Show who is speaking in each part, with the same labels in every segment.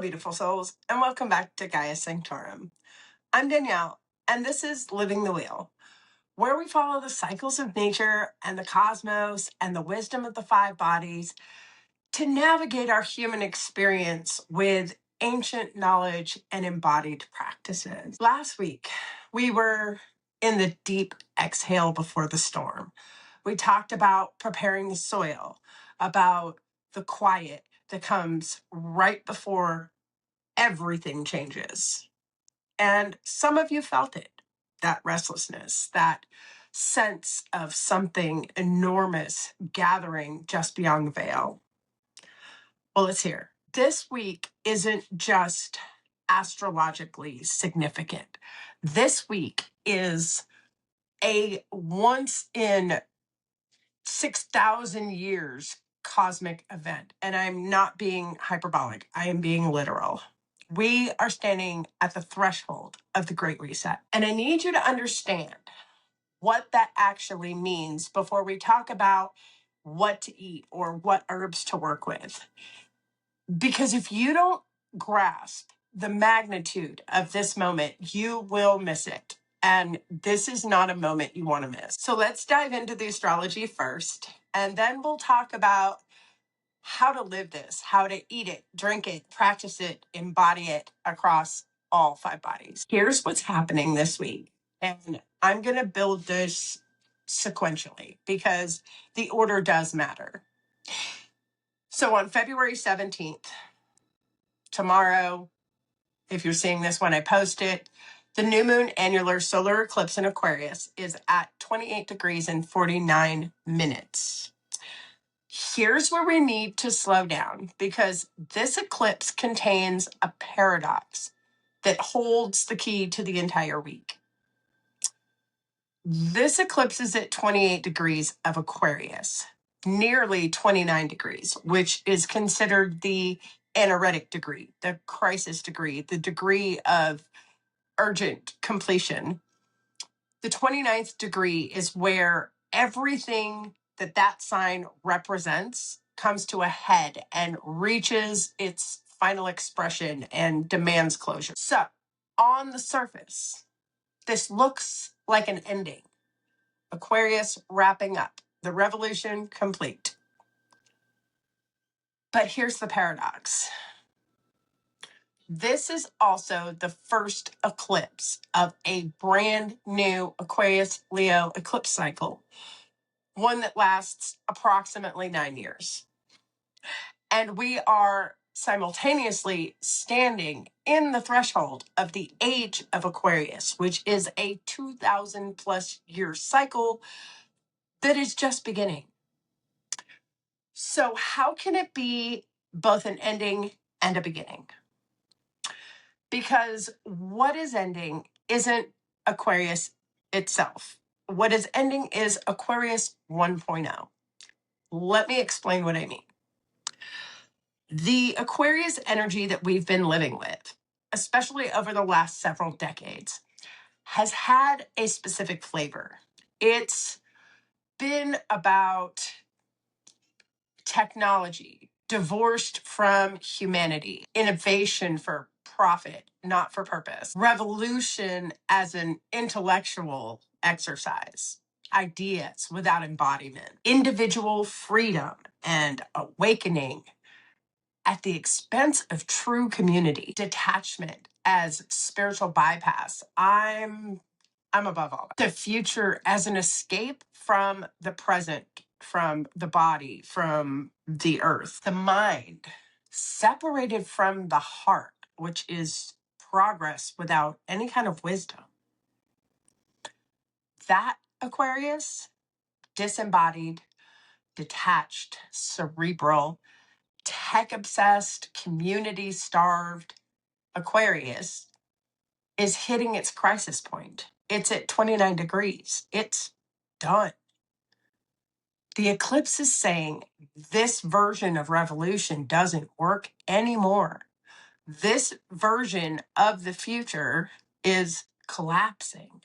Speaker 1: beautiful souls, and welcome back to Gaia Sanctorum. I'm Danielle, and this is Living the Wheel, where we follow the cycles of nature and the cosmos and the wisdom of the five bodies to navigate our human experience with ancient knowledge and embodied practices. Last week, we were in the deep exhale before the storm. We talked about preparing the soil, about the quiet that comes right before everything changes. And some of you felt it, that restlessness, that sense of something enormous gathering just beyond the veil. Well, it's here. This week isn't just astrologically significant. This week is a once in 6,000 years cosmic event. And I'm not being hyperbolic, I am being literal. We are standing at the threshold of the Great Reset. And I need you to understand what that actually means before we talk about what to eat or what herbs to work with. Because if you don't grasp the magnitude of this moment, you will miss it. And this is not a moment you want to miss. So let's dive into the astrology first, and then we'll talk about how to live this, how to eat it, drink it, practice it, embody it across all five bodies. Here's what's happening this week. And I'm going to build this sequentially because the order does matter. So on February 17th, tomorrow, if you're seeing this when I post it, the new moon annular solar eclipse in Aquarius is at 28 degrees and 49 minutes. Here's where we need to slow down because this eclipse contains a paradox that holds the key to the entire week. This eclipse is at 28 degrees of Aquarius, nearly 29 degrees, which is considered the anoretic degree, the crisis degree, the degree of urgent completion. The 29th degree is where everything that sign represents comes to a head and reaches its final expression and demands closure. So, on the surface, this looks like an ending. Aquarius wrapping up, the revolution complete. But here's the paradox. This is also the first eclipse of a brand new Aquarius Leo eclipse cycle, one that lasts approximately 9 years. And we are simultaneously standing in the threshold of the age of Aquarius, which is a 2,000 plus year cycle that is just beginning. So how can it be both an ending and a beginning? Because what is ending isn't Aquarius itself. What is ending is Aquarius 1.0. Let me explain what I mean. The Aquarius energy that we've been living with, especially over the last several decades, has had a specific flavor. It's been about technology, divorced from humanity, innovation for profit, not for purpose, revolution as an intellectual exercise, ideas without embodiment, individual freedom and awakening at the expense of true community, detachment as spiritual bypass. I'm above all that. The future as an escape from the present, from the body, from the earth, the mind, separated from the heart, which is progress without any kind of wisdom. That Aquarius, disembodied, detached, cerebral, tech-obsessed, community-starved Aquarius is hitting its crisis point. It's at 29 degrees. It's done. The eclipse is saying this version of revolution doesn't work anymore. This version of the future is collapsing.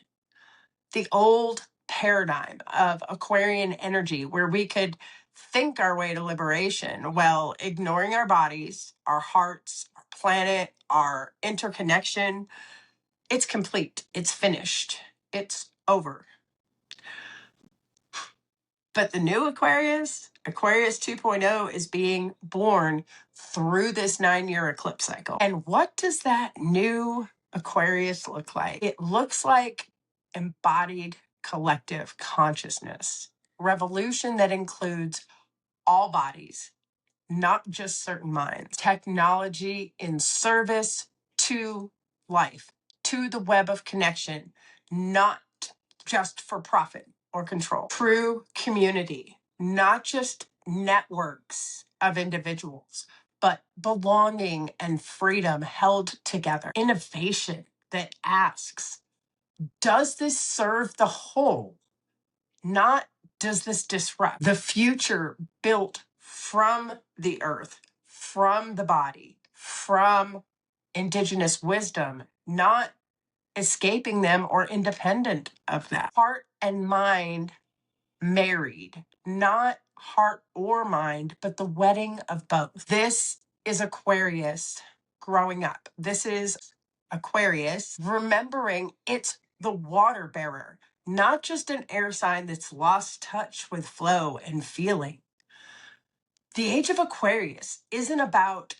Speaker 1: The old paradigm of Aquarian energy, where we could think our way to liberation while ignoring our bodies, our hearts, our planet, our interconnection, it's complete. It's finished. It's over. But the new Aquarius, Aquarius 2.0, is being born through this 9-year eclipse cycle. And what does that new Aquarius look like? It looks like embodied collective consciousness, revolution that includes all bodies, not just certain minds, technology in service to life, to the web of connection, not just for profit or control. True community, not just networks of individuals, but belonging and freedom held together. Innovation that asks, does this serve the whole? Not, does this disrupt? The future built from the earth, from the body, from indigenous wisdom, not escaping them or independent of that. Heart and mind married, not heart or mind, but the wedding of both. This is Aquarius growing up. This is Aquarius remembering it's the water bearer, not just an air sign that's lost touch with flow and feeling. The age of Aquarius isn't about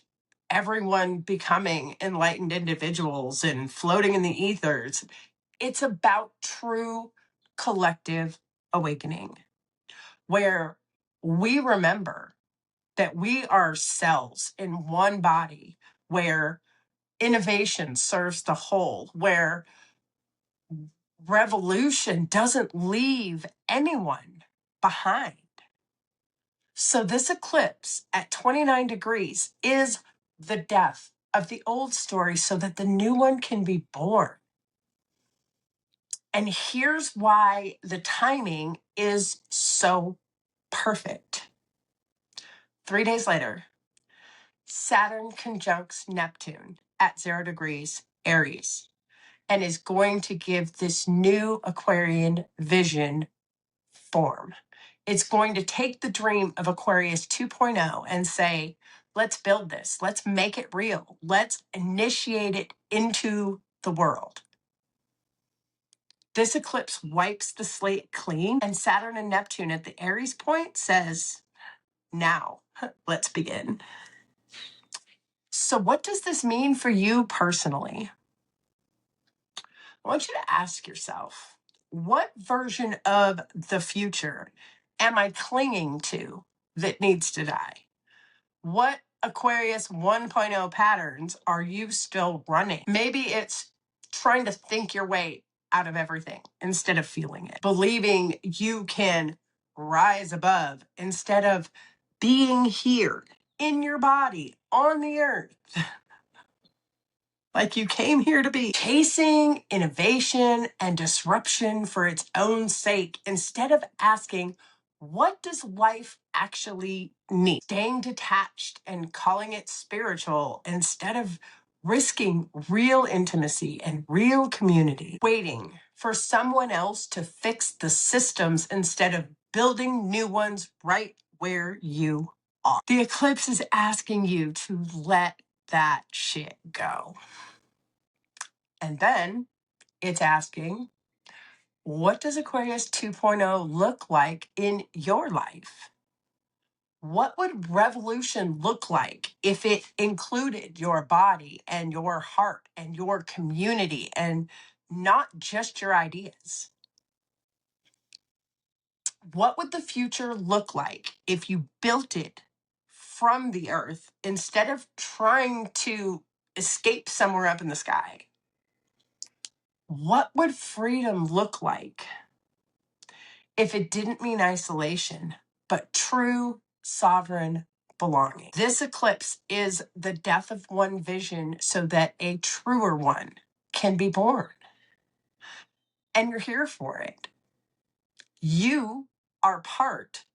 Speaker 1: everyone becoming enlightened individuals and floating in the ethers. It's about true collective awakening, where we remember that we are cells in one body, where innovation serves the whole, where revolution doesn't leave anyone behind. So this eclipse at 29 degrees is the death of the old story so that the new one can be born. And here's why the timing is so perfect. 3 days later, Saturn conjuncts Neptune at 0 degrees Aries and is going to give this new Aquarian vision form. It's going to take the dream of Aquarius 2.0 and say, let's build this. Let's make it real. Let's initiate it into the world. This eclipse wipes the slate clean, and Saturn and Neptune at the Aries point says, now, let's begin. So what does this mean for you personally? I want you to ask yourself, what version of the future am I clinging to that needs to die? What Aquarius 1.0 patterns are you still running? Maybe it's trying to think your way out of everything instead of feeling it, believing you can rise above instead of being here in your body on the earth like you came here to be, chasing innovation and disruption for its own sake instead of asking, what does life actually need? Staying detached and calling it spiritual instead of risking real intimacy and real community. Waiting for someone else to fix the systems instead of building new ones right where you are. The eclipse is asking you to let that shit go. And then it's asking, what does Aquarius 2.0 look like in your life? What would revolution look like if it included your body and your heart and your community and not just your ideas? What would the future look like if you built it from the earth instead of trying to escape somewhere up in the sky? What would freedom look like if it didn't mean isolation, but true sovereign belonging? This eclipse is the death of one vision so that a truer one can be born. And you're here for it. You are part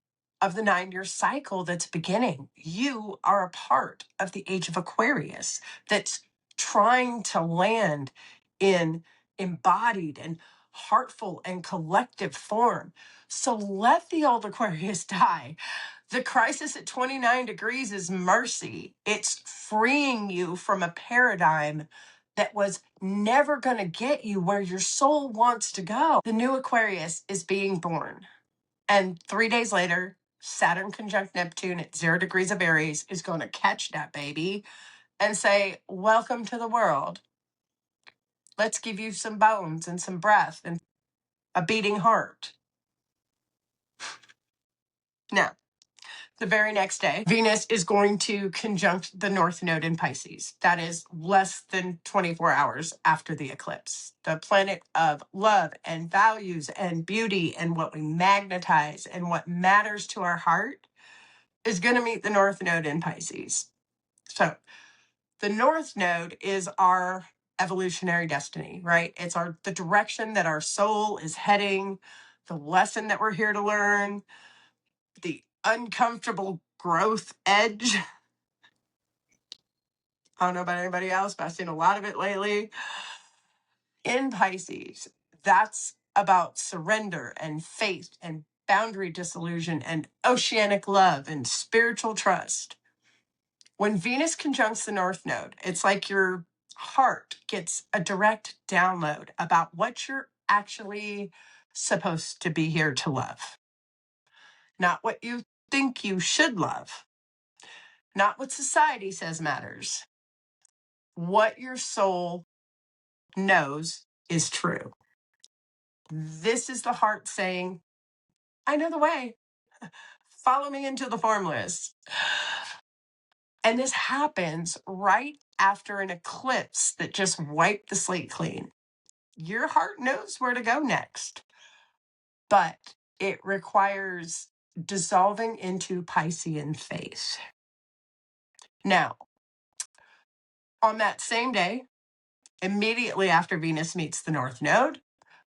Speaker 1: of the 9-year cycle that's beginning. You are a part of the age of Aquarius that's trying to land in embodied and heartful and collective form. So let the old Aquarius die. The crisis at 29 degrees is mercy. It's freeing you from a paradigm that was never going to get you where your soul wants to go. The new Aquarius is being born. And 3 days later, Saturn conjunct Neptune at 0 degrees of Aries is going to catch that baby and say, welcome to the world. Let's give you some bones and some breath and a beating heart. Now, the very next day, Venus is going to conjunct the North Node in Pisces. That is less than 24 hours after the eclipse. The planet of love and values and beauty and what we magnetize and what matters to our heart is going to meet the North Node in Pisces. So the North Node is our evolutionary destiny, right? It's the direction that our soul is heading, the lesson that we're here to learn, the uncomfortable growth edge. I don't know about anybody else, but I've seen a lot of it lately. In Pisces, that's about surrender and faith and boundary dissolution and oceanic love and spiritual trust. When Venus conjuncts the North Node, it's like your heart gets a direct download about what you're actually supposed to be here to love. Not what you think you should love. Not what society says matters. What your soul knows is true. This is the heart saying, I know the way. Follow me into the formless. And this happens right after an eclipse that just wiped the slate clean. Your heart knows where to go next, but it requires dissolving into Piscean faith. Now, on that same day, immediately after Venus meets the North Node,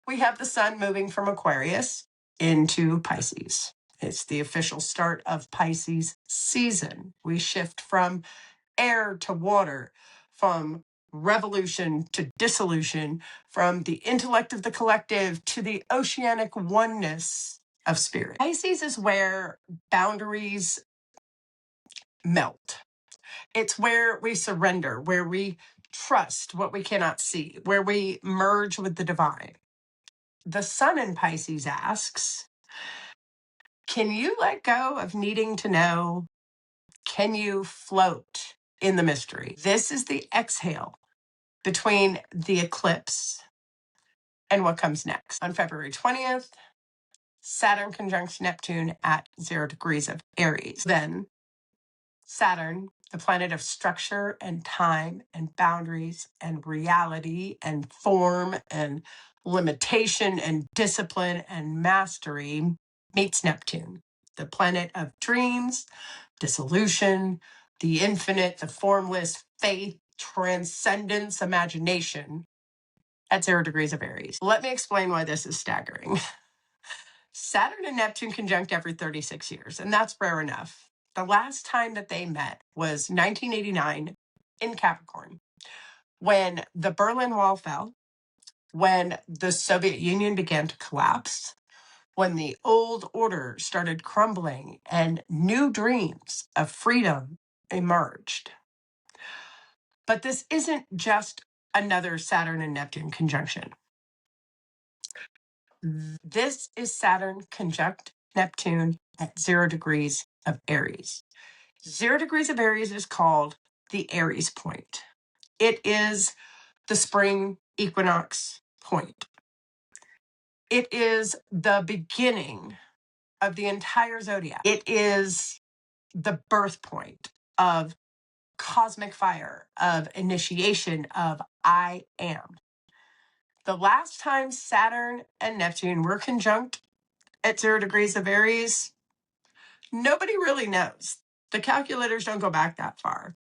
Speaker 1: we have the sun moving from Aquarius into Pisces. It's the official start of Pisces season. We shift from air to water, from revolution to dissolution, from the intellect of the collective to the oceanic oneness of spirit. Pisces is where boundaries melt. It's where we surrender, where we trust what we cannot see, where we merge with the divine. The sun in Pisces asks, can you let go of needing to know? Can you float in the mystery? This is the exhale between the eclipse and what comes next. On February 20th, Saturn conjuncts Neptune at 0 degrees of Aries. Then Saturn, the planet of structure and time and boundaries and reality and form and limitation and discipline and mastery, meets Neptune, the planet of dreams, dissolution, the infinite, the formless, faith, transcendence, imagination, at 0 degrees of Aries. Let me explain why this is staggering. Saturn and Neptune conjunct every 36 years, and that's rare enough. The last time that they met was 1989 in Capricorn, when the Berlin Wall fell, when the Soviet Union began to collapse, when the old order started crumbling and new dreams of freedom emerged. But this isn't just another Saturn and Neptune conjunction. This is Saturn conjunct Neptune at 0 degrees of Aries. 0 degrees of Aries is called the Aries point. It is the spring equinox point. It is the beginning of the entire zodiac. It is the birth point of cosmic fire, of initiation, of I am. The last time Saturn and Neptune were conjunct at 0 degrees of Aries, nobody really knows. The calculators don't go back that far.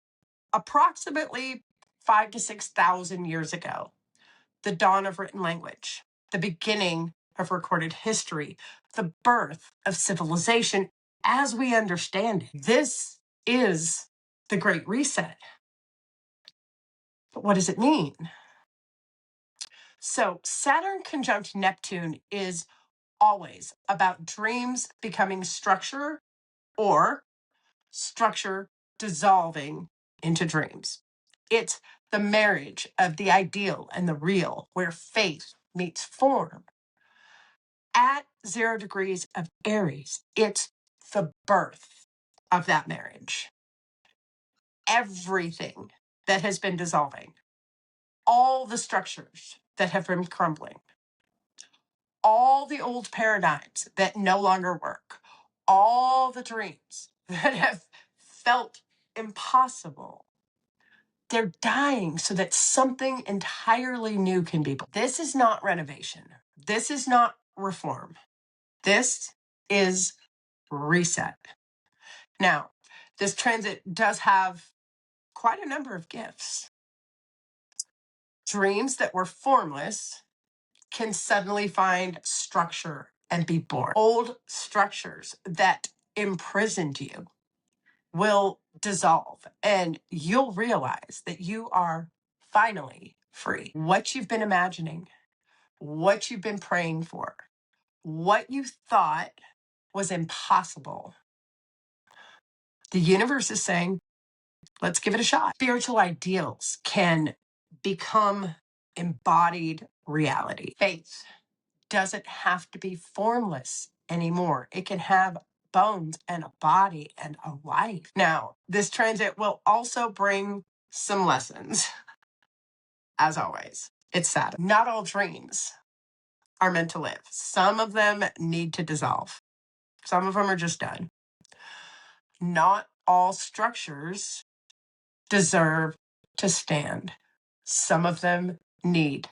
Speaker 1: Approximately 5,000 to 6,000 years ago, the dawn of written language, the beginning of recorded history, the birth of civilization as we understand it. This is the Great Reset. But what does it mean? So Saturn conjunct Neptune is always about dreams becoming structure or structure dissolving into dreams. It's the marriage of the ideal and the real, where faith meets form. At 0 degrees of Aries, it's the birth of that marriage. Everything that has been dissolving, all the structures that have been crumbling, all the old paradigms that no longer work, all the dreams that have felt impossible, they're dying so that something entirely new can be born. This is not renovation. This is not reform. This is reset. Now, this transit does have quite a number of gifts. Dreams that were formless can suddenly find structure and be born. Old structures that imprisoned you will dissolve, and you'll realize that you are finally free. What you've been imagining, what you've been praying for, what you thought was impossible, the universe is saying, let's give it a shot. Spiritual ideals can become embodied reality. Faith doesn't have to be formless anymore. It can have bones and a body and a life. Now, this transit will also bring some lessons. As always, it's sad. Not all dreams are meant to live. Some of them need to dissolve. Some of them are just done. Not all structures deserve to stand. Some of them need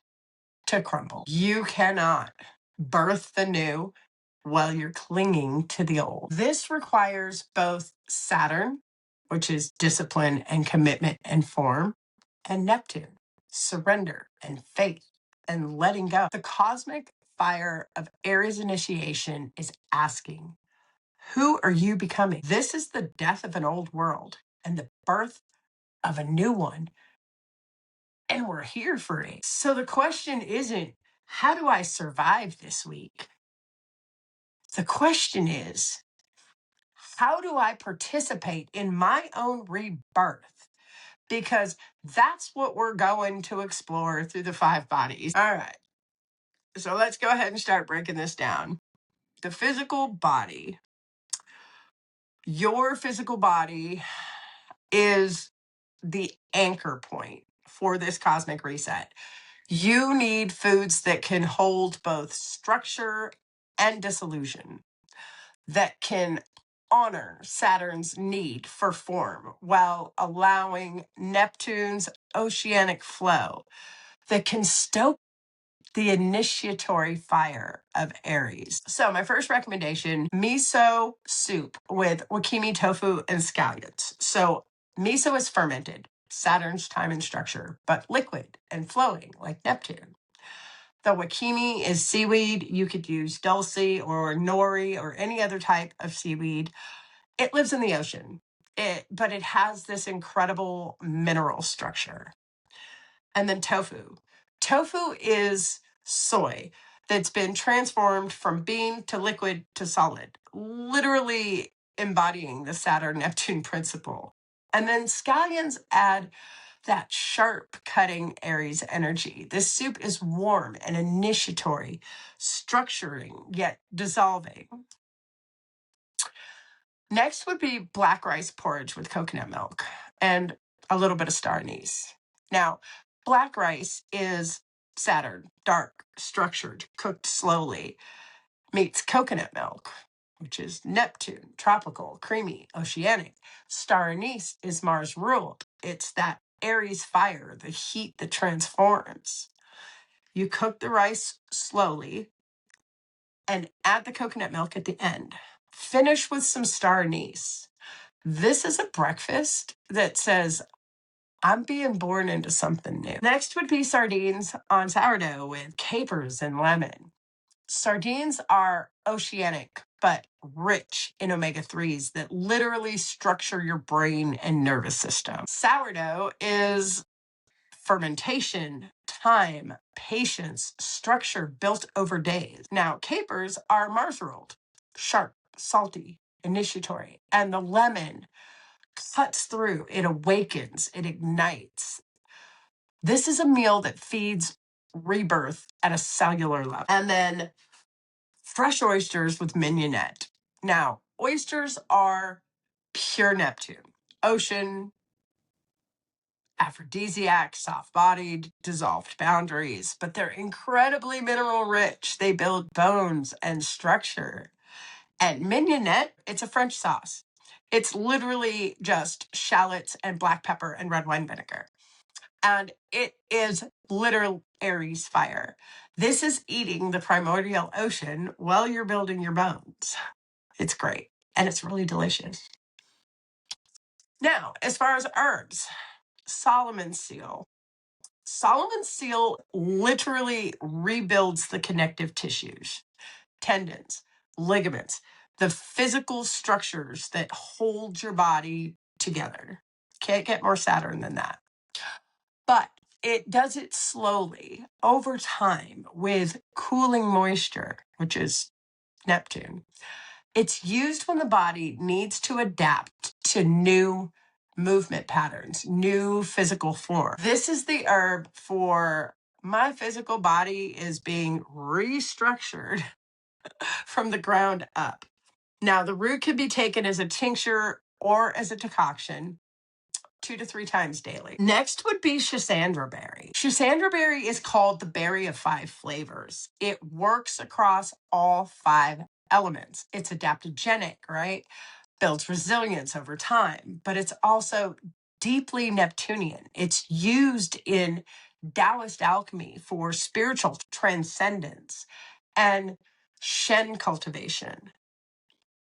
Speaker 1: to crumble. You cannot birth the new while you're clinging to the old. This requires both Saturn, which is discipline and commitment and form, and Neptune, surrender and faith and letting go. The cosmic fire of Aries initiation is asking, who are you becoming? This is the death of an old world and the birth of a new one. And we're here for it. So the question isn't, how do I survive this week? The question is, how do I participate in my own rebirth? Because that's what we're going to explore through the 5 bodies. All right. So let's go ahead and start breaking this down. The physical body. Your physical body is the anchor point for this cosmic reset. You need foods that can hold both structure and dissolution, that can honor Saturn's need for form while allowing Neptune's oceanic flow, that can stoke the initiatory fire of Aries. So my first recommendation, miso soup with wakimi tofu and scallions. So miso is fermented, Saturn's time and structure, but liquid and flowing like Neptune. The wakimi is seaweed. You could use dulce or nori or any other type of seaweed. It lives in the ocean, but it has this incredible mineral structure. And then tofu. Tofu is soy that's been transformed from bean to liquid to solid, literally embodying the Saturn-Neptune principle. And then scallions add that sharp cutting Aries energy. This soup is warm and initiatory, structuring yet dissolving. Next would be black rice porridge with coconut milk and a little bit of star anise. Now, black rice is Saturn, dark, structured, cooked slowly, meets coconut milk, which is Neptune, tropical, creamy, oceanic. Star anise is Mars ruled. It's that Aries fire, the heat that transforms. You cook the rice slowly and add the coconut milk at the end. Finish with some star anise. This is a breakfast that says, I'm being born into something new. Next would be sardines on sourdough with capers and lemon. Sardines are oceanic, but rich in omega-3s that literally structure your brain and nervous system. Sourdough is fermentation, time, patience, structure built over days. Now, capers are Mars ruled, sharp, salty, initiatory, and the lemon cuts through, it awakens, it ignites. This is a meal that feeds rebirth at a cellular level. And then fresh oysters with mignonette. Now, oysters are pure Neptune, ocean, aphrodisiac, soft-bodied, dissolved boundaries, but they're incredibly mineral rich. They build bones and structure. And mignonette, it's a French sauce. It's literally just shallots and black pepper and red wine vinegar. And it is literal Aries fire. This is eating the primordial ocean while you're building your bones. It's great. And it's really delicious. Now, as far as herbs, Solomon's seal. Solomon's seal literally rebuilds the connective tissues, tendons, ligaments, the physical structures that hold your body together. Can't get more Saturn than that. But it does it slowly over time with cooling moisture, which is Neptune. It's used when the body needs to adapt to new movement patterns, new physical form. This is the herb for my physical body is being restructured from the ground up. Now, the root can be taken as a tincture or as a decoction 2 to 3 times daily. Next would be Schisandra berry. Schisandra berry is called the berry of 5 flavors. It works across all 5 elements. It's adaptogenic, right? Builds resilience over time, but it's also deeply Neptunian. It's used in Taoist alchemy for spiritual transcendence and Shen cultivation.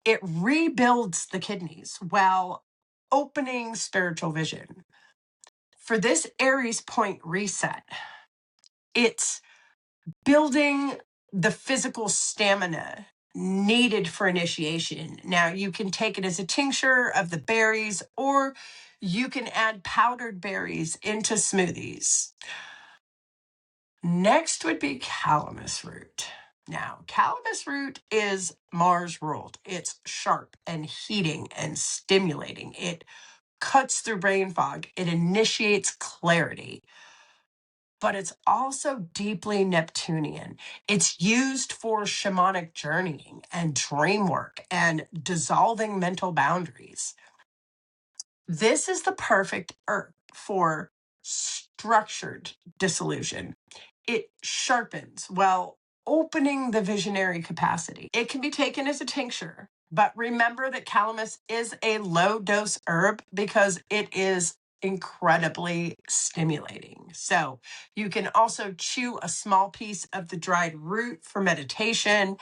Speaker 1: It rebuilds the kidneys while opening spiritual vision. For this Aries point reset, it's building the physical stamina needed for initiation. Now, you can take it as a tincture of the berries, or you can add powdered berries into smoothies. Next would be calamus root. Now, calamus root is Mars ruled. It's sharp and heating and stimulating. It cuts through brain fog. It initiates clarity. But it's also deeply Neptunian. It's used for shamanic journeying and dream work and dissolving mental boundaries. This is the perfect herb for structured disillusion. It sharpens while opening the visionary capacity. It can be taken as a tincture, but remember that calamus is a low dose herb because it is incredibly stimulating. So you can also chew a small piece of the dried root for meditation.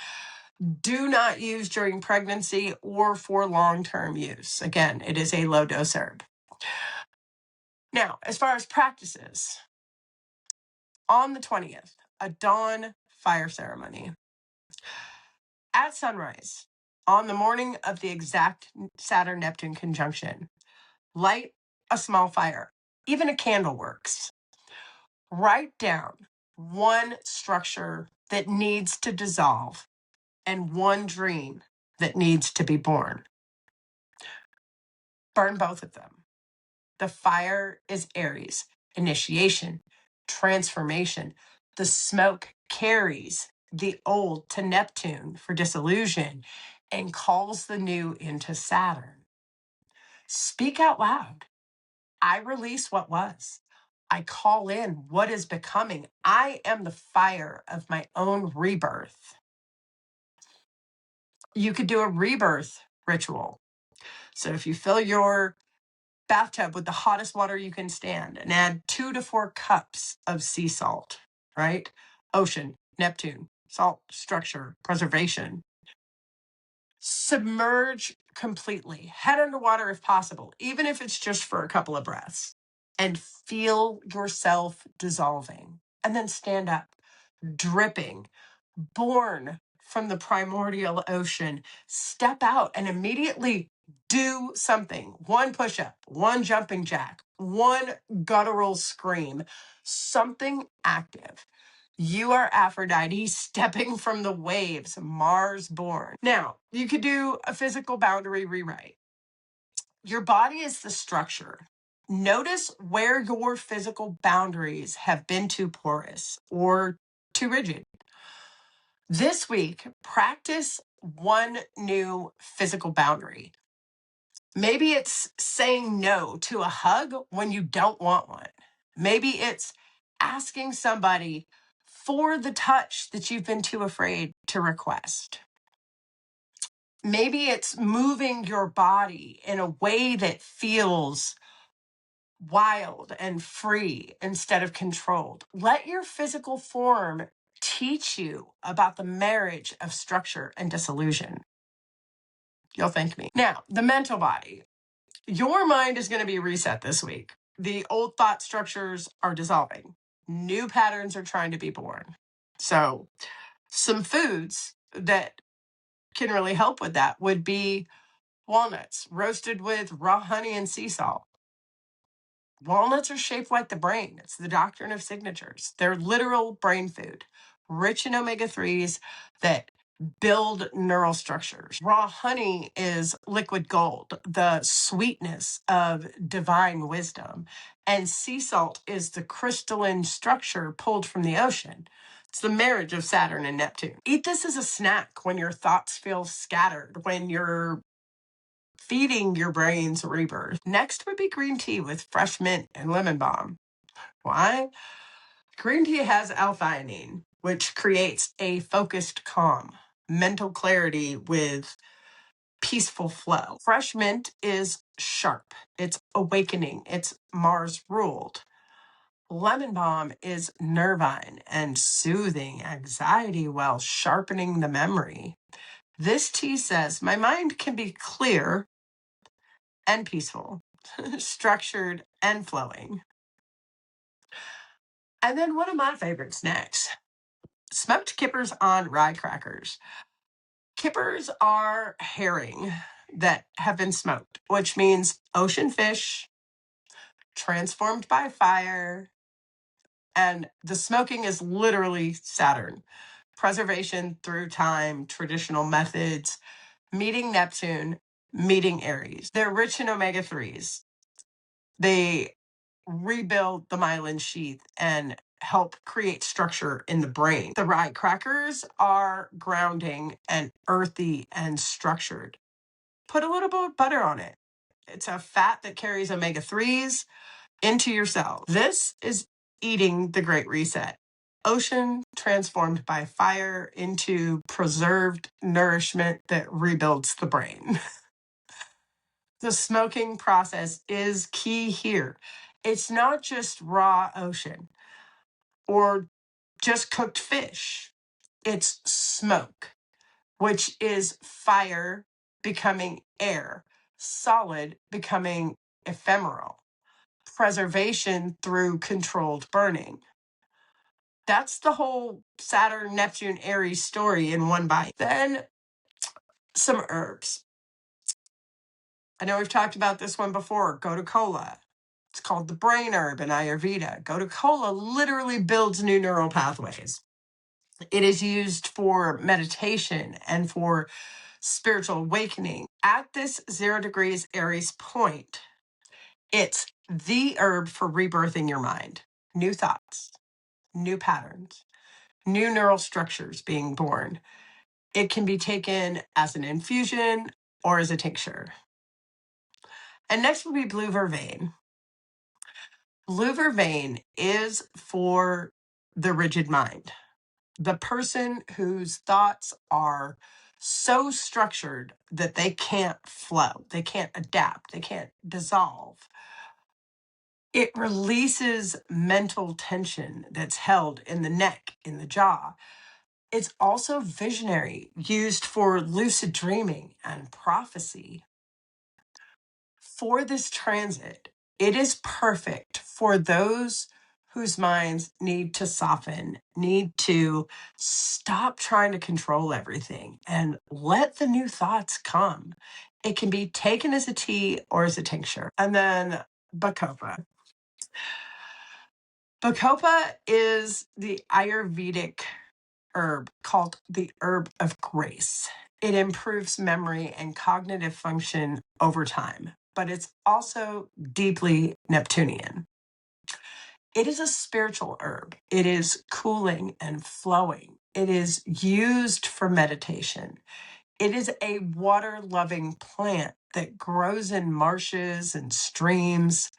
Speaker 1: Do not use during pregnancy or for long-term use. Again, it is a low dose herb. Now, as far as practices, on the 20th, a dawn fire ceremony. At sunrise, on the morning of the exact Saturn-Neptune conjunction, light a small fire. Even a candle works. Write down one structure that needs to dissolve and one dream that needs to be born. Burn both of them. The fire is Aries, initiation, transformation. The smoke carries the old to Neptune for disillusion and calls the new into Saturn. Speak out loud. I release what was. I call in what is becoming. I am the fire of my own rebirth. You could do a rebirth ritual. So if you fill your bathtub with the hottest water you can stand and add 2 to 4 cups of sea salt, right? Ocean, Neptune, salt, structure, preservation. Submerge completely, head underwater if possible, even if it's just for a couple of breaths, and feel yourself dissolving. And then stand up, dripping, born from the primordial ocean. Step out and immediately Do something. One push-up, one jumping jack, one guttural scream, something active. You are Aphrodite stepping from the waves, Mars born. Now, you could do a physical boundary rewrite. Your body is the structure. Notice where your physical boundaries have been too porous or too rigid. This week, practice one new physical boundary. Maybe it's saying no to a hug when you don't want one. Maybe it's asking somebody for the touch that you've been too afraid to request. Maybe it's moving your body in a way that feels wild and free instead of controlled. Let your physical form teach you about the marriage of structure and disillusion. You'll thank me. Now, the mental body. Your mind is going to be reset this week. The old thought structures are dissolving. New patterns are trying to be born. So, some foods that can really help with that would be walnuts roasted with raw honey and sea salt. Walnuts are shaped like the brain. It's the doctrine of signatures. They're literal brain food, rich in omega-3s that build neural structures. Raw honey is liquid gold, the sweetness of divine wisdom. And sea salt is the crystalline structure pulled from the ocean. It's the marriage of Saturn and Neptune. Eat this as a snack when your thoughts feel scattered, when you're feeding your brain's rebirth. Next would be green tea with fresh mint and lemon balm. Why? Green tea has L-theanine, which creates a focused calm, mental clarity with peaceful flow. Fresh mint is sharp. It's awakening. It's Mars ruled. Lemon balm is nervine and soothing anxiety while sharpening the memory. This tea says, my mind can be clear and peaceful, structured and flowing. And then one of my favorite snacks, smoked kippers on rye crackers. Kippers are herring that have been smoked, which means ocean fish transformed by fire. And the smoking is literally Saturn. Preservation through time, traditional methods, meeting Neptune, meeting Aries. They're rich in omega-3s. They rebuild the myelin sheath and help create structure in the brain. The rye crackers are grounding and earthy and structured. Put a little bit of butter on it. It's a fat that carries omega-3s into your cells. This is eating the Great Reset. Ocean transformed by fire into preserved nourishment that rebuilds the brain. The smoking process is key here. It's not just raw ocean or just cooked fish. It's smoke, which is fire becoming air, solid becoming ephemeral, preservation through controlled burning. That's the whole Saturn, Neptune, Aries story in one bite. Then some herbs. I know we've talked about this one before. Go to cola. It's called the brain herb in Ayurveda. Gotu kola literally builds new neural pathways. It is used for meditation and for spiritual awakening. At this 0 degrees Aries point, it's the herb for rebirthing your mind. New thoughts, new patterns, new neural structures being born. It can be taken as an infusion or as a tincture. And next will be blue vervain. Blue vervain is for the rigid mind, the person whose thoughts are so structured that they can't flow, they can't adapt, they can't dissolve. It releases mental tension that's held in the neck, in the jaw. It's also visionary, used for lucid dreaming and prophecy. For this transit, it is perfect for those whose minds need to soften, need to stop trying to control everything and let the new thoughts come. It can be taken as a tea or as a tincture. And then Bacopa. Bacopa is the Ayurvedic herb called the herb of grace. It improves memory and cognitive function over time, but it's also deeply Neptunian. It is a spiritual herb. It is cooling and flowing. It is used for meditation. It is a water-loving plant that grows in marshes and streams.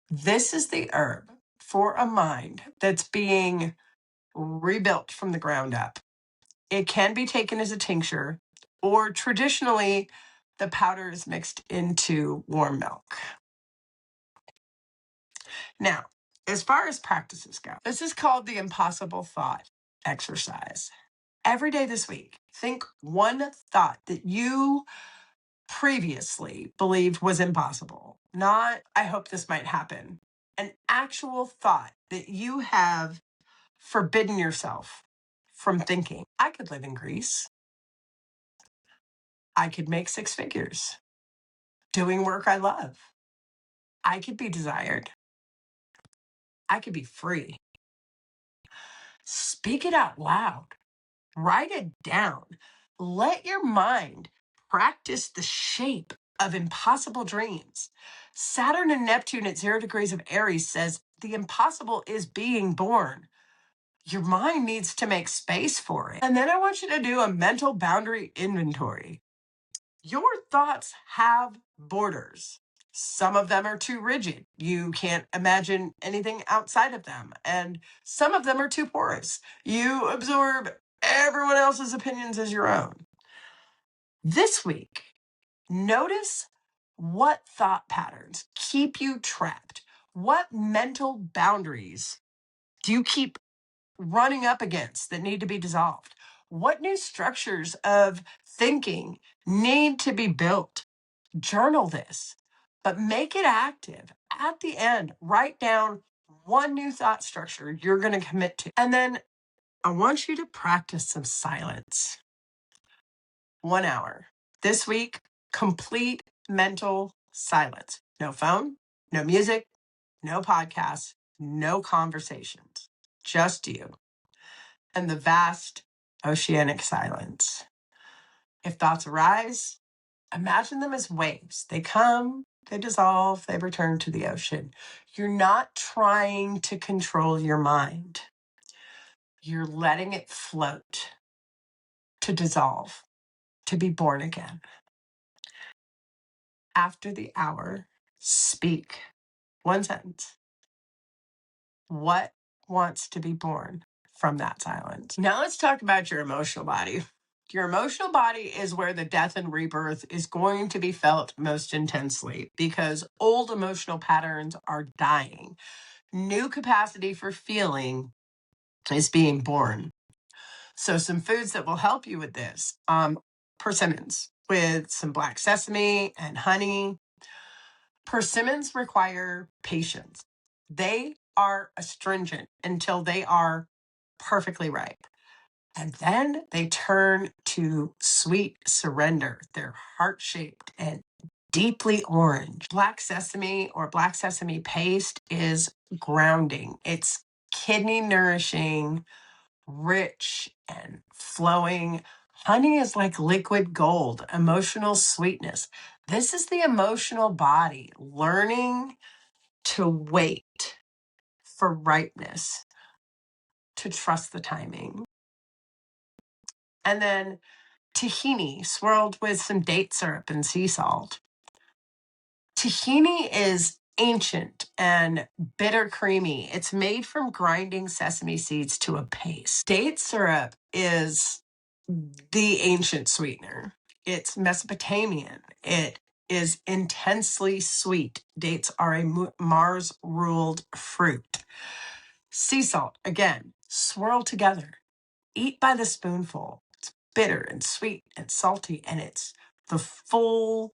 Speaker 1: This is the herb for a mind that's being rebuilt from the ground up. It can be taken as a tincture, or traditionally, the powder is mixed into warm milk. Now, as far as practices go, this is called the impossible thought exercise. Every day this week, think one thought that you previously believed was impossible. Not, I hope this might happen. An actual thought that you have forbidden yourself from thinking. I could live in Greece. I could make 6 figures doing work I love. I could be desired. I could be free. Speak it out loud. Write it down. Let your mind practice the shape of impossible dreams. Saturn and Neptune at 0 degrees of Aries says the impossible is being born. Your mind needs to make space for it. And then I want you to do a mental boundary inventory. Your thoughts have borders. Some of them are too rigid. You can't imagine anything outside of them. And some of them are too porous. You absorb everyone else's opinions as your own. This week, notice what thought patterns keep you trapped. What mental boundaries do you keep running up against that need to be dissolved? What new structures of thinking need to be built? Journal this, but make it active. At the end, write down one new thought structure you're going to commit to. And then I want you to practice some silence. 1 hour. This week, complete mental silence. No phone, no music, no podcasts, no conversations. Just you and the vast oceanic silence. If thoughts arise, imagine them as waves. They come, they dissolve, they return to the ocean. You're not trying to control your mind. You're letting it float, to dissolve, to be born again. After the hour, speak 1 sentence. What wants to be born from that silence? Now let's talk about your emotional body. Your emotional body is where the death and rebirth is going to be felt most intensely because old emotional patterns are dying. New capacity for feeling is being born. So some foods that will help you with this, persimmons with some black sesame and honey. Persimmons require patience. They are astringent until they are perfectly ripe. And then they turn to sweet surrender. They're heart-shaped and deeply orange. Black sesame or black sesame paste is grounding. It's kidney nourishing, rich and flowing. Honey is like liquid gold, emotional sweetness. This is the emotional body learning to wait for ripeness, to trust the timing. And then tahini swirled with some date syrup and sea salt. Tahini is ancient and bitter creamy. It's made from grinding sesame seeds to a paste. Date syrup is the ancient sweetener. It's Mesopotamian. It is intensely sweet. Dates are a Mars-ruled fruit. Sea salt, again, swirl together. Eat by the spoonful. It's bitter and sweet and salty, and it's the full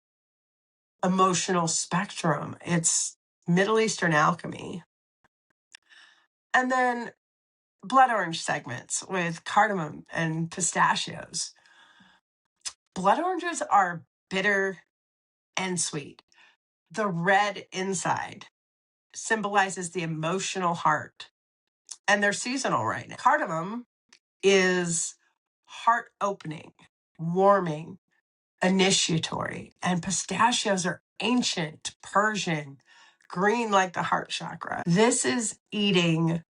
Speaker 1: emotional spectrum. It's Middle Eastern alchemy. And then blood orange segments with cardamom and pistachios. Blood oranges are bitter and sweet. The red inside symbolizes the emotional heart, and they're seasonal right now. Cardamom is heart opening, warming, initiatory, and pistachios are ancient, Persian, green like the heart chakra. This is eating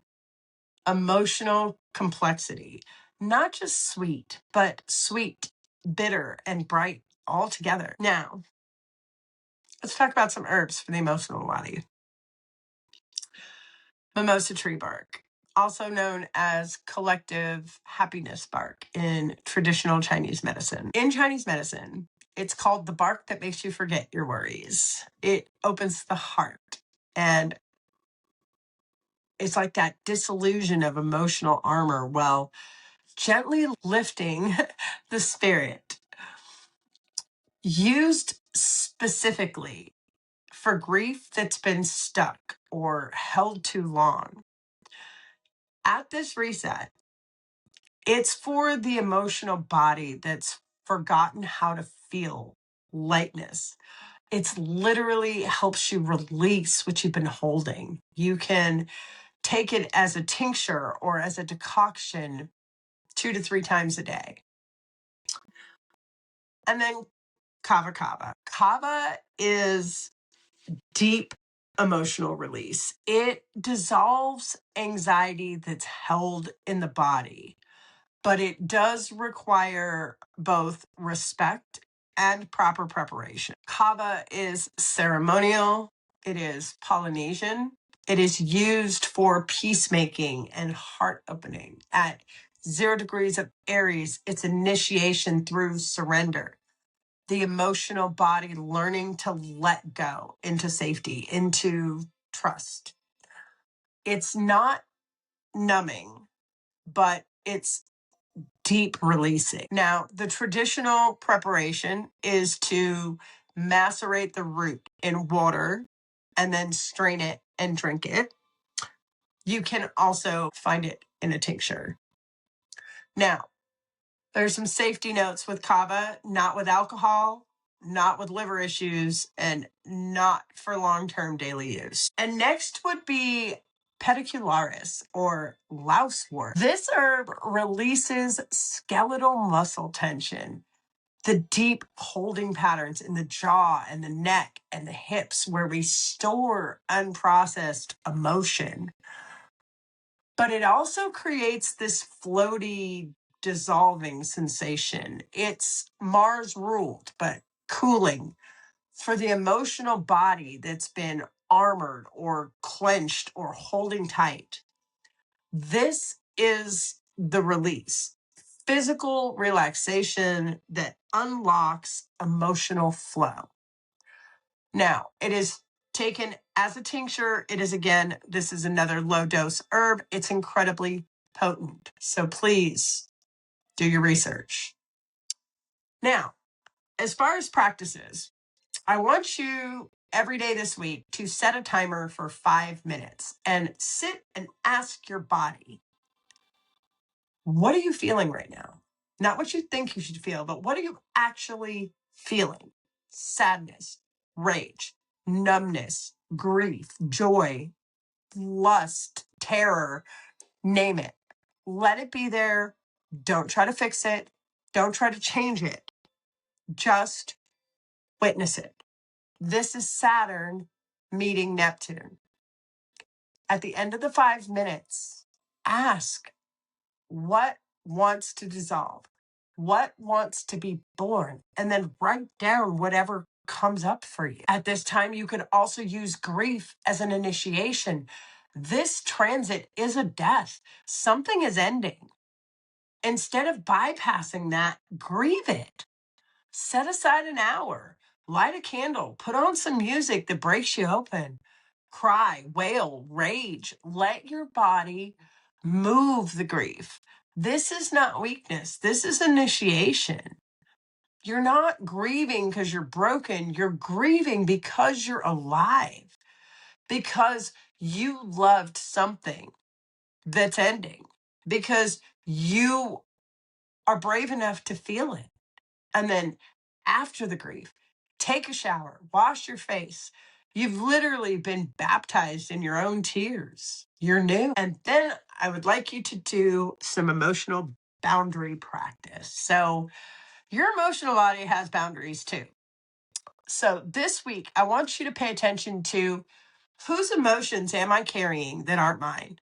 Speaker 1: emotional complexity, not just sweet, but sweet, bitter, and bright all together. Now, let's talk about some herbs for the emotional body. Mimosa tree bark, also known as collective happiness bark in traditional Chinese medicine. In Chinese medicine, it's called the bark that makes you forget your worries. It opens the heart, and it's like that disillusion of emotional armor while gently lifting the spirit. Used specifically for grief that's been stuck or held too long. At this reset, it's for the emotional body that's forgotten how to feel lightness. It's literally helps you release what you've been holding. You can take it as a tincture or as a decoction 2 to 3 times a day. And then kava kava. Kava is deep emotional release. It dissolves anxiety that's held in the body, but it does require both respect and proper preparation. Kava is ceremonial, it is Polynesian, it is used for peacemaking and heart opening. At 0 degrees of Aries, it's initiation through surrender. The emotional body learning to let go into safety, into trust. It's not numbing, but it's deep releasing. Now, the traditional preparation is to macerate the root in water and then strain it and drink it. You can also find it in a tincture. Now, there's some safety notes with kava, not with alcohol, not with liver issues, and not for long-term daily use. And next would be pedicularis or lousewort. This herb releases skeletal muscle tension, the deep holding patterns in the jaw and the neck and the hips where we store unprocessed emotion. But it also creates this floaty, dissolving sensation. It's Mars ruled, but cooling for the emotional body that's been armored or clenched or holding tight. This is the release, physical relaxation that unlocks emotional flow. Now, it is taken as a tincture. It is, again, this is another low dose herb. It's incredibly potent. So please do your research. Now, as far as practices, I want you every day this week to set a timer for 5 minutes and sit and ask your body, what are you feeling right now? Not what you think you should feel, but what are you actually feeling? Sadness, rage, numbness, grief, joy, lust, terror, name it. Let it be there. Don't try to fix it. Don't try to change it. Just witness it. This is Saturn meeting Neptune. At the end of the 5 minutes, ask what wants to dissolve, what wants to be born, and then write down whatever comes up for you. At this time, you could also use grief as an initiation. This transit is a death. Something is ending. Instead of bypassing that, grieve it. Set aside an hour, light a candle, put on some music that breaks you open. Cry, wail, rage. Let your body move the grief. This is not weakness. This is initiation. You're not grieving because you're broken. You're grieving because you're alive, because you loved something that's ending, because you are brave enough to feel it. And then after the grief, take a shower, wash your face. You've literally been baptized in your own tears. You're new. And then I would like you to do some emotional boundary practice. So your emotional body has boundaries too. So this week, I want you to pay attention to whose emotions am I carrying that aren't mine?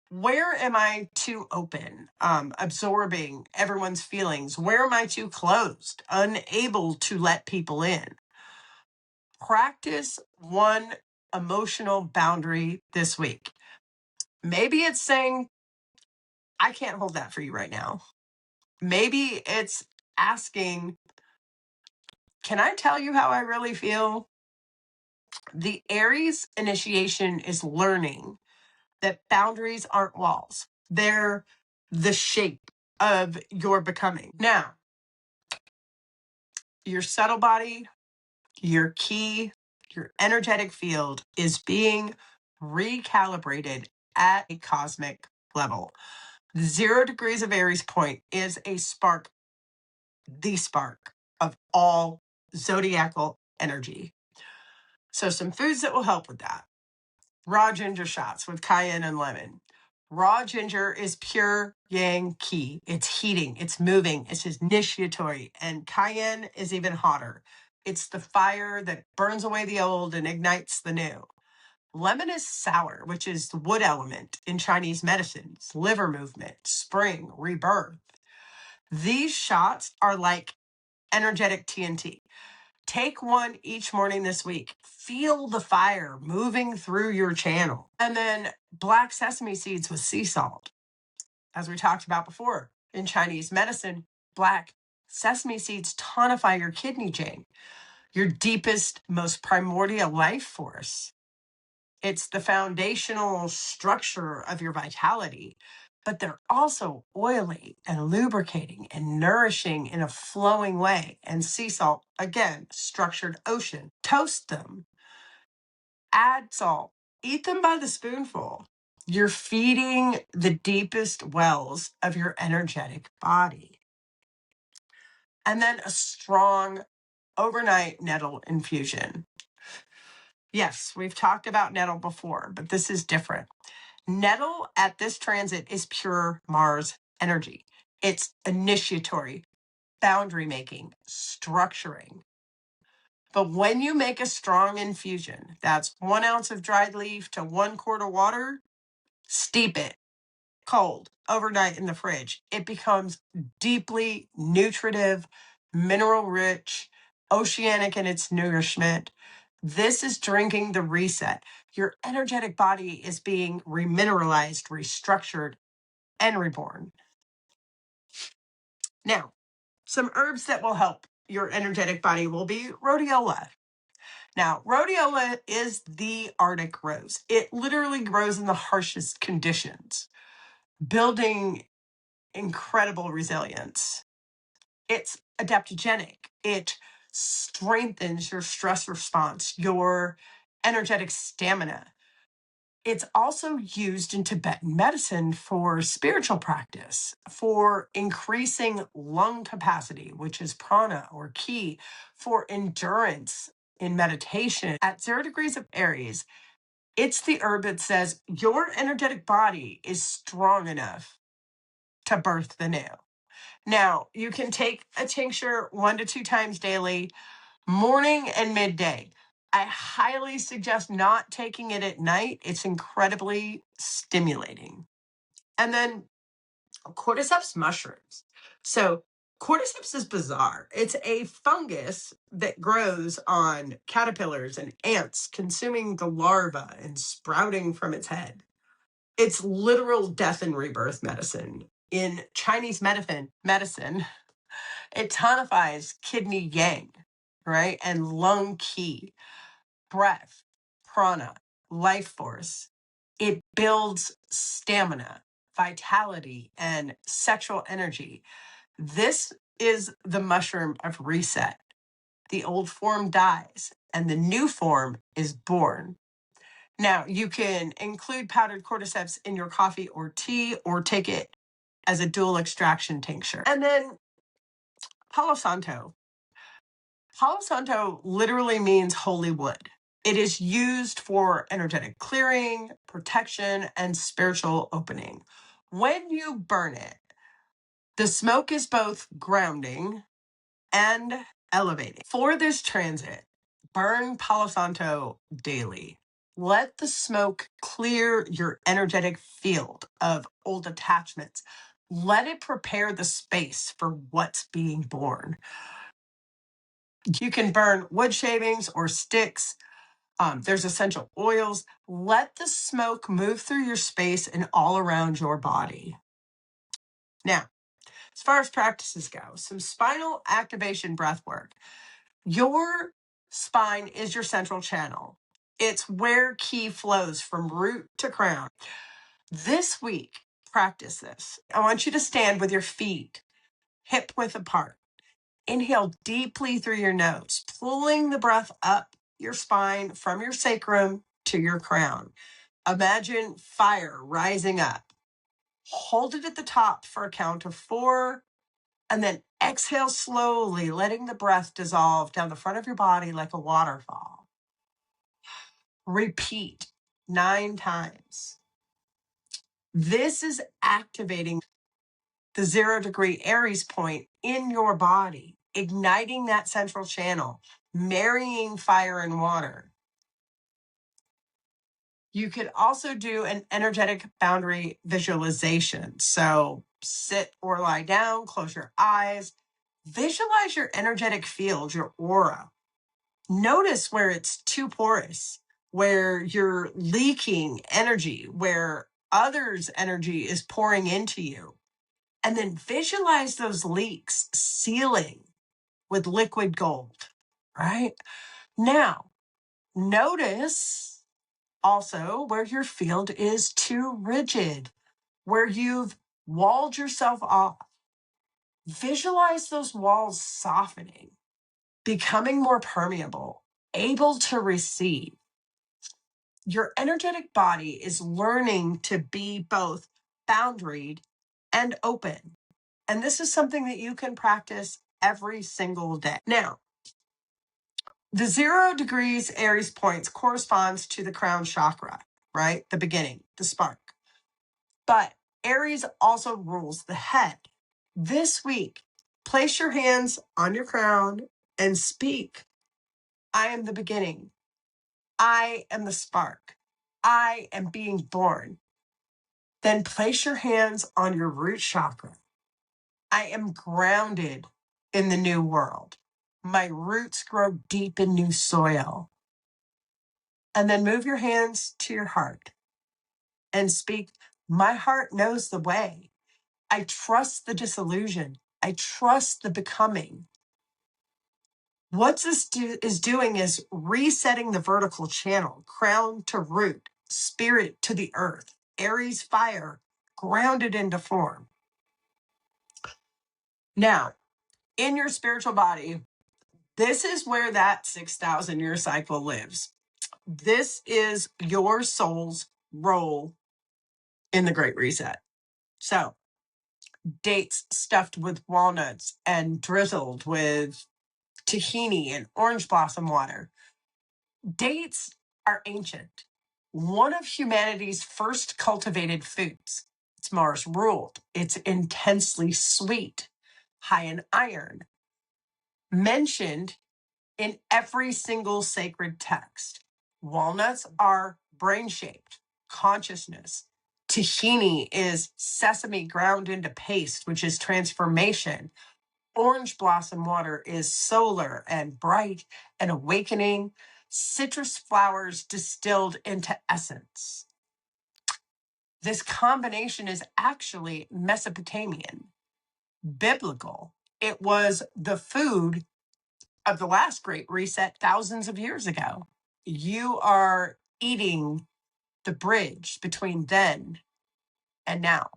Speaker 1: Where am I too open, absorbing everyone's feelings? Where am I too closed, unable to let people in? Practice one emotional boundary this week. Maybe it's saying, I can't hold that for you right now. Maybe it's asking, can I tell you how I really feel? The Aries initiation is learning that boundaries aren't walls. They're the shape of your becoming. Now, your subtle body, your key, your energetic field is being recalibrated at a cosmic level. 0 degrees of Aries point is a spark, the spark of all zodiacal energy. So some foods that will help with that. Raw ginger shots with cayenne and lemon. Raw ginger is pure yang qi. It's heating, it's moving, it's initiatory, and cayenne is even hotter. It's the fire that burns away the old and ignites the new. Lemon is sour, which is the wood element in Chinese medicine. It's liver movement, spring, rebirth. These shots are like energetic TNT. Take one each morning this week. Feel the fire moving through your channel. And then black sesame seeds with sea salt. As we talked about before, in Chinese medicine, black sesame seeds tonify your kidney jing, your deepest, most primordial life force. It's the foundational structure of your vitality, but they're also oily and lubricating and nourishing in a flowing way. And sea salt, again, structured ocean. Toast them, add salt, eat them by the spoonful. You're feeding the deepest wells of your energetic body. And then a strong overnight nettle infusion. Yes, we've talked about nettle before, but this is different. Nettle at this transit is pure Mars energy. It's initiatory, boundary making, structuring. But when you make a strong infusion, that's 1 ounce of dried leaf to 1 quart of water, steep it cold overnight in the fridge. It becomes deeply nutritive, mineral rich, oceanic in its nourishment. This is drinking the reset. Your energetic body is being remineralized, restructured, and reborn. Now, some herbs that will help your energetic body will be rhodiola. Now, rhodiola is the Arctic rose. It literally grows in the harshest conditions, building incredible resilience. It's adaptogenic. It strengthens your stress response, your energetic stamina. It's also used in Tibetan medicine for spiritual practice, for increasing lung capacity, which is prana or ki, for endurance in meditation. At 0 degrees of Aries, it's the herb that says your energetic body is strong enough to birth the new. Now, you can take a tincture 1 to 2 times daily, morning and midday. I highly suggest not taking it at night. It's incredibly stimulating. And then cordyceps mushrooms. So cordyceps is bizarre. It's a fungus that grows on caterpillars and ants, consuming the larva and sprouting from its head. It's literal death and rebirth medicine. In Chinese medicine, it tonifies kidney yang, right? And lung qi, breath, prana, life force. It builds stamina, vitality, and sexual energy. This is the mushroom of reset. The old form dies and the new form is born. Now, you can include powdered cordyceps in your coffee or tea or take it as a dual extraction tincture. And then Palo Santo. Palo Santo literally means holy wood. It is used for energetic clearing, protection, and spiritual opening. When you burn it, the smoke is both grounding and elevating. For this transit, burn Palo Santo daily. Let the smoke clear your energetic field of old attachments. Let it prepare the space for what's being born. You can burn wood shavings or sticks. There's essential oils. Let the smoke move through your space and all around your body. Now, as far as practices go, some spinal activation breath work. Your spine is your central channel. It's where ki flows from root to crown. This week, practice this. I want you to stand with your feet hip width apart. Inhale deeply through your nose, pulling the breath up your spine from your sacrum to your crown. Imagine fire rising up. Hold it at the top for a count of 4, and then exhale slowly, letting the breath dissolve down the front of your body like a waterfall. Repeat 9 times. This is activating the 0-degree Aries point in your body, igniting that central channel, marrying fire and water. You could also do an energetic boundary visualization. So sit or lie down, close your eyes, visualize your energetic field, your aura. Notice where it's too porous, where you're leaking energy, where others' energy is pouring into you. And then visualize those leaks sealing with liquid gold, right? Now, notice also where your field is too rigid, where you've walled yourself off. Visualize those walls softening, becoming more permeable, able to receive. Your energetic body is learning to be both boundaried and open. And this is something that you can practice every single day. Now, the 0 degrees Aries points corresponds to the crown chakra, right? The beginning, the spark. But Aries also rules the head. This week, place your hands on your crown and speak. I am the beginning. I am the spark. I am being born. Then place your hands on your root chakra. I am grounded in the new world. My roots grow deep in new soil. And then move your hands to your heart and speak, my heart knows the way. I trust the disillusion. I trust the becoming. What this is doing is resetting the vertical channel, crown to root, spirit to the earth, Aries fire, grounded into form. Now, in your spiritual body, this is where that 6,000-year cycle lives. This is your soul's role in the Great Reset. So, dates stuffed with walnuts and drizzled with tahini and orange blossom water. Dates are ancient. One of humanity's first cultivated foods. It's Mars ruled. It's intensely sweet, high in iron, mentioned in every single sacred text. Walnuts are brain-shaped, consciousness. Tahini is sesame ground into paste, which is transformation. Orange blossom water is solar and bright and awakening. Citrus flowers distilled into essence. This combination is actually Mesopotamian, biblical. It was the food of the last Great Reset thousands of years ago. You are eating the bridge between then and now.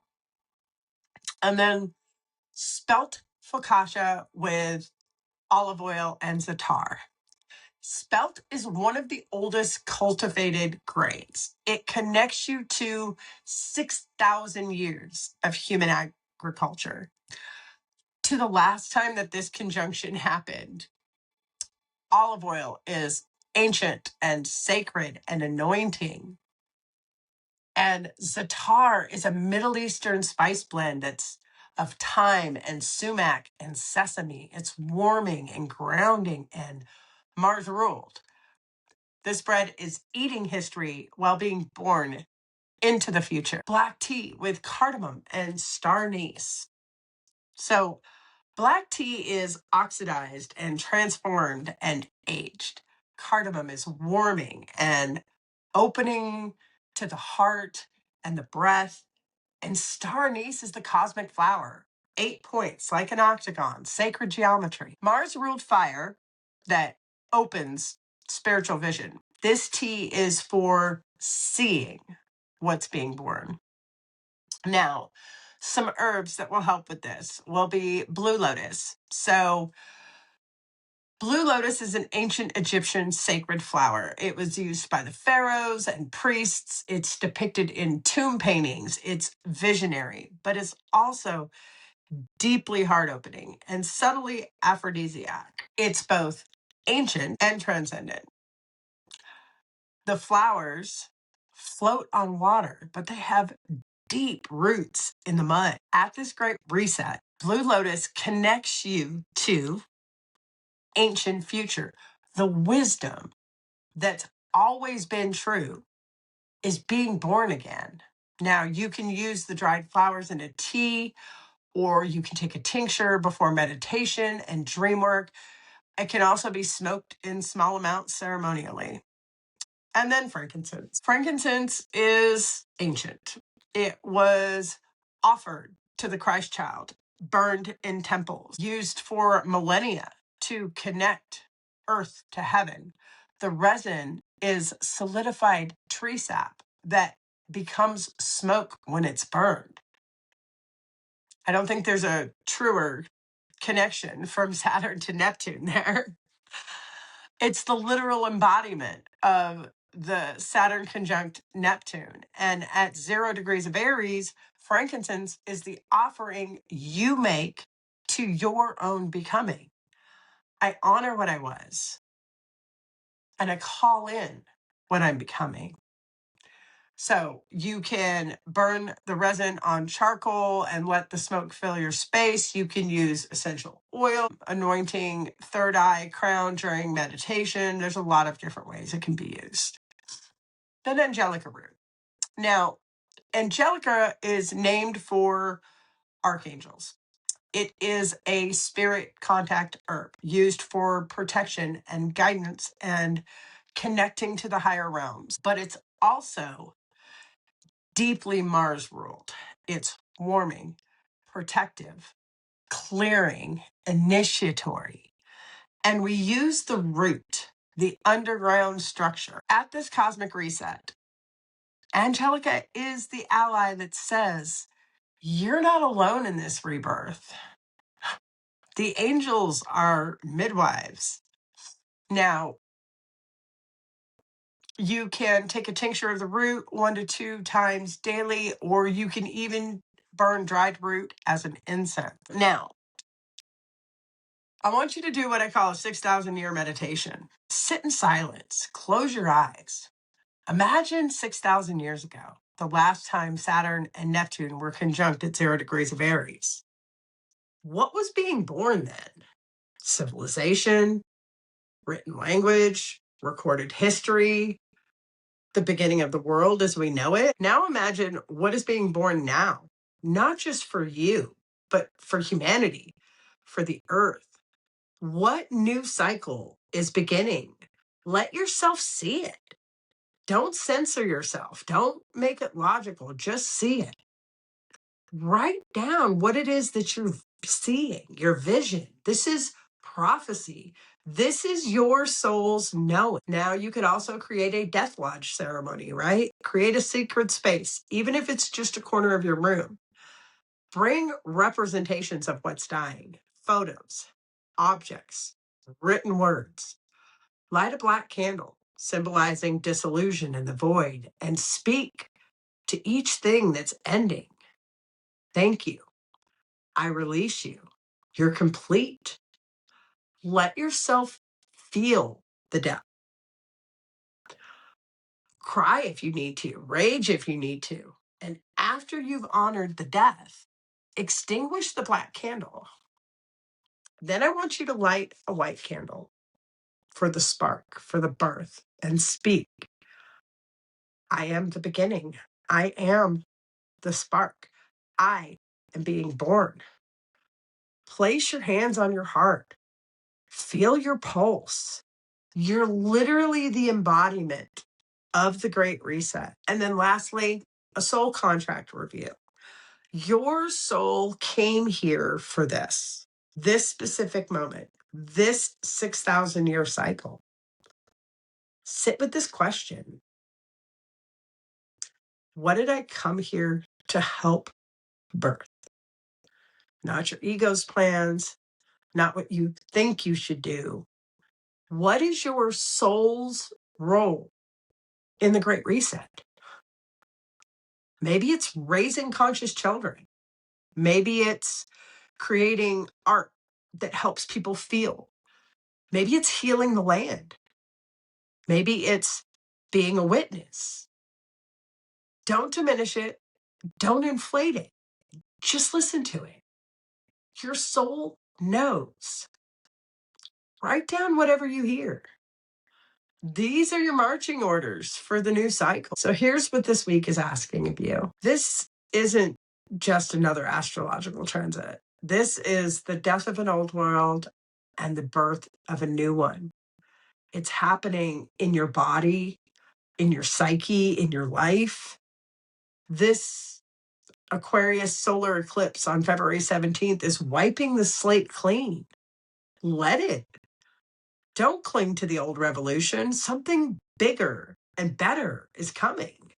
Speaker 1: And then spelt focaccia with olive oil and za'atar. Spelt is one of the oldest cultivated grains. It connects you to 6,000 years of human agriculture. To the last time that this conjunction happened, Olive oil is ancient and sacred and anointing. And za'atar is a Middle Eastern spice blend that's of thyme and sumac and sesame. It's warming and grounding and Mars ruled. This bread is eating history while being born into the future. Black tea with cardamom and star anise. So black tea is oxidized and transformed and aged. Cardamom is warming and opening to the heart and the breath. And star anise is the cosmic flower. 8 points, like an octagon, sacred geometry. Mars ruled fire that opens spiritual vision. This tea is for seeing what's being born. Now, some herbs that will help with this will be blue lotus. So, blue lotus is an ancient Egyptian sacred flower. It was used by the pharaohs and priests. It's depicted in tomb paintings. It's visionary, but it's also deeply heart opening and subtly aphrodisiac. It's both ancient and transcendent. The flowers float on water, but they have deep roots in the mud. At this great reset, Blue Lotus connects you to ancient future. The wisdom that's always been true is being born again. Now, you can use the dried flowers in a tea, or you can take a tincture before meditation and dream work. It can also be smoked in small amounts ceremonially. And then frankincense. Frankincense is ancient. It was offered to the Christ child, burned in temples, used for millennia to connect earth to heaven. The resin is solidified tree sap that becomes smoke when it's burned. I don't think there's a truer connection from Saturn to Neptune there. It's the literal embodiment of the Saturn conjunct Neptune. And at 0 degrees of Aries, frankincense is the offering you make to your own becoming. I honor what I was, and I call in what I'm becoming. So you can burn the resin on charcoal and let the smoke fill your space. You can use essential oil, anointing third eye, crown during meditation. There's a lot of different ways it can be used. Then angelica root. Now, angelica is named for archangels. It is a spirit contact herb used for protection and guidance and connecting to the higher realms. But it's also deeply Mars ruled. It's warming, protective, clearing, initiatory. And we use the root, the underground structure. At this cosmic reset, Angelica is the ally that says, you're not alone in this rebirth. The angels are midwives. Now, you can take a tincture of the root 1 to 2 times daily, or you can even burn dried root as an incense. Now, I want you to do what I call a 6,000-year meditation. Sit in silence, close your eyes. Imagine 6,000 years ago, the last time Saturn and Neptune were conjunct at 0 degrees of Aries. What was being born then? Civilization, written language, recorded history, the beginning of the world as we know it. Now imagine what is being born now, not just for you, but for humanity, for the earth. What new cycle is beginning? Let yourself see it. Don't censor yourself. Don't make it logical. Just see it. Write down what it is that you're seeing, your vision. This is prophecy. This is your soul's knowing. Now, you could also create a death lodge ceremony, right? Create a secret space, even if it's just a corner of your room. Bring representations of what's dying, photos, objects, written words. Light a black candle, symbolizing disillusion and the void, and speak to each thing that's ending. Thank you. I release you. You're complete. Let yourself Feel the death. Cry if you need to, rage if you need to. And after you've honored the death, extinguish the black candle. Then I want you to light a white candle for the spark, for the birth, and speak. I am the beginning. I am the spark. I am being born. Place your hands on your heart. Feel your pulse. You're literally the embodiment of the Great Reset. And then lastly, a soul contract review. Your soul came here for this specific moment, this 6,000 year cycle. Sit with this question. What did I come here to help birth? Not your ego's plans, not what you think you should do. What is your soul's role in the Great Reset? Maybe it's raising conscious children. Maybe it's creating art that helps people feel. Maybe it's healing the land. Maybe it's being a witness. Don't diminish it. Don't inflate it. Just listen to it. Your soul knows. Write down whatever you hear. These are your marching orders for the new cycle. So here's what this week is asking of you. This isn't just another astrological transit. This is the death of an old world and the birth of a new one. It's happening in your body, in your psyche, in your life. This Aquarius solar eclipse on February 17th is wiping the slate clean. Let it. Don't cling to the old revolution. Something bigger and better is coming.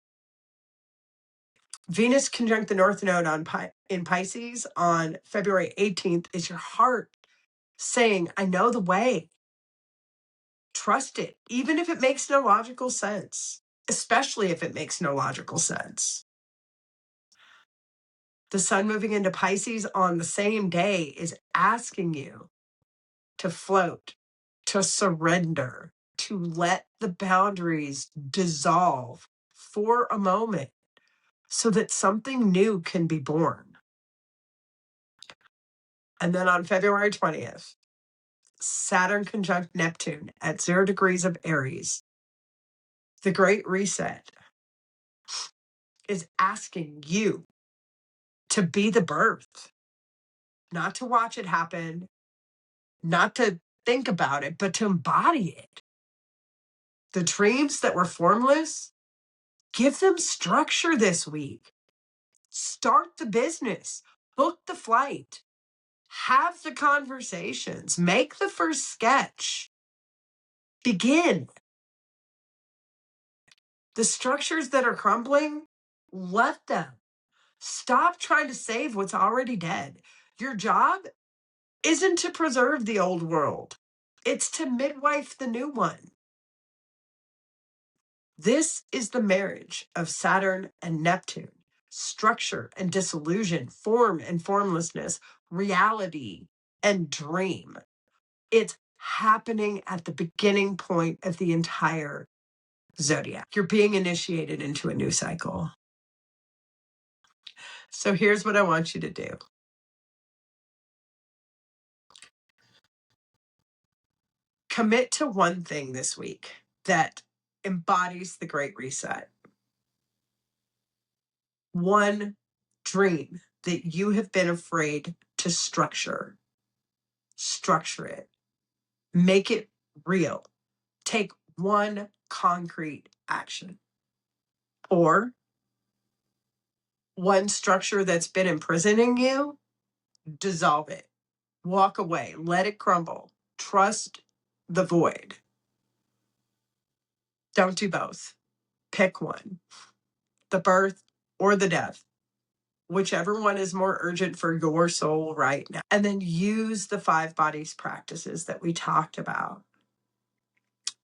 Speaker 1: Venus conjunct the North Node in Pisces on February 18th is your heart saying, I know the way. Trust it, even if it makes no logical sense, especially if it makes no logical sense. The sun moving into Pisces on the same day is asking you to float, to surrender, to let the boundaries dissolve for a moment so that something new can be born. And then on February 20th, Saturn conjunct Neptune at 0 degrees of Aries. The Great Reset is asking you to be the birth, not to watch it happen, not to think about it, but to embody it. The dreams that were formless, give them structure this week. Start the business, book the flight, have the conversations, make the first sketch, begin. The structures that are crumbling, let them. Stop trying to save what's already dead. Your job isn't to preserve the old world. It's to midwife the new one. This is the marriage of Saturn and Neptune. Structure and disillusion, form and formlessness, reality and dream. It's happening at the beginning point of the entire zodiac. You're being initiated into a new cycle. So here's what I want you to do. Commit to one thing this week that embodies the Great Reset. One dream that you have been afraid to structure. Structure it. Make it real. Take one concrete action. Or one structure that's been imprisoning you, dissolve it. Walk away. Let it crumble. Trust the void. Don't do both. Pick one. The birth or the death. Whichever one is more urgent for your soul right now. And then use the 5 bodies practices that we talked about.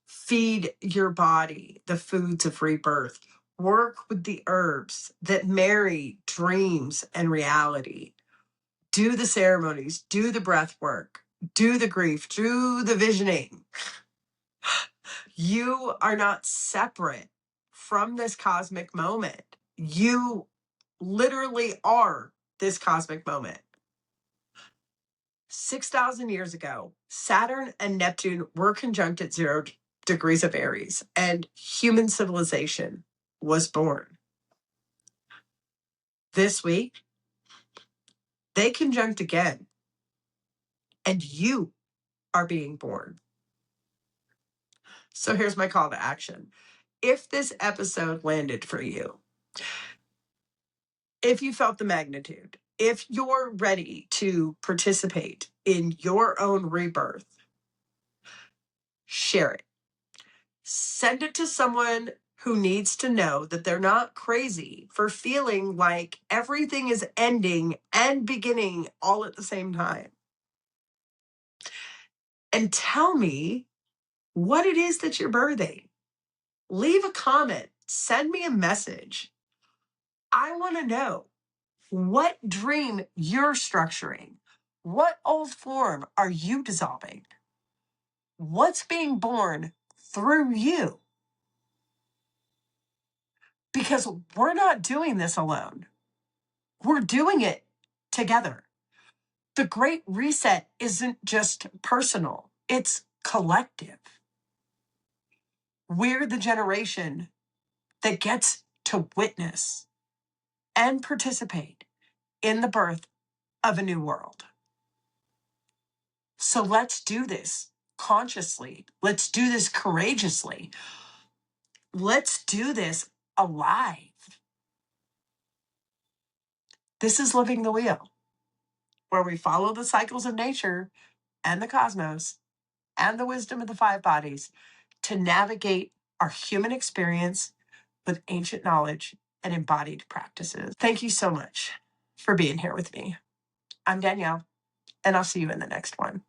Speaker 1: Feed your body the foods of rebirth. Work with the herbs that marry dreams and reality. Do the ceremonies, do the breath work, do the grief, do the visioning. You are not separate from this cosmic moment. You literally are this cosmic moment. 6,000 years ago, Saturn and Neptune were conjunct at 0 degrees of Aries, and human civilization was born. This week, they conjunct again, and you are being born. So here's my call to action. If this episode landed for you, if you felt the magnitude, if you're ready to participate in your own rebirth, share it. Send it to someone who needs to know that they're not crazy for feeling like everything is ending and beginning all at the same time. And tell me what it is that you're birthing. Leave a comment, send me a message. I want to know what dream you're structuring. What old form are you dissolving? What's being born through you? Because we're not doing this alone. We're doing it together. The Great Reset isn't just personal, it's collective. We're the generation that gets to witness and participate in the birth of a new world. So let's do this consciously. Let's do this courageously. Let's do this alive. This is Living the Wheel, where we follow the cycles of nature and the cosmos and the wisdom of the five bodies to navigate our human experience with ancient knowledge and embodied practices. Thank you so much for being here with me. I'm Danielle, and I'll see you in the next one.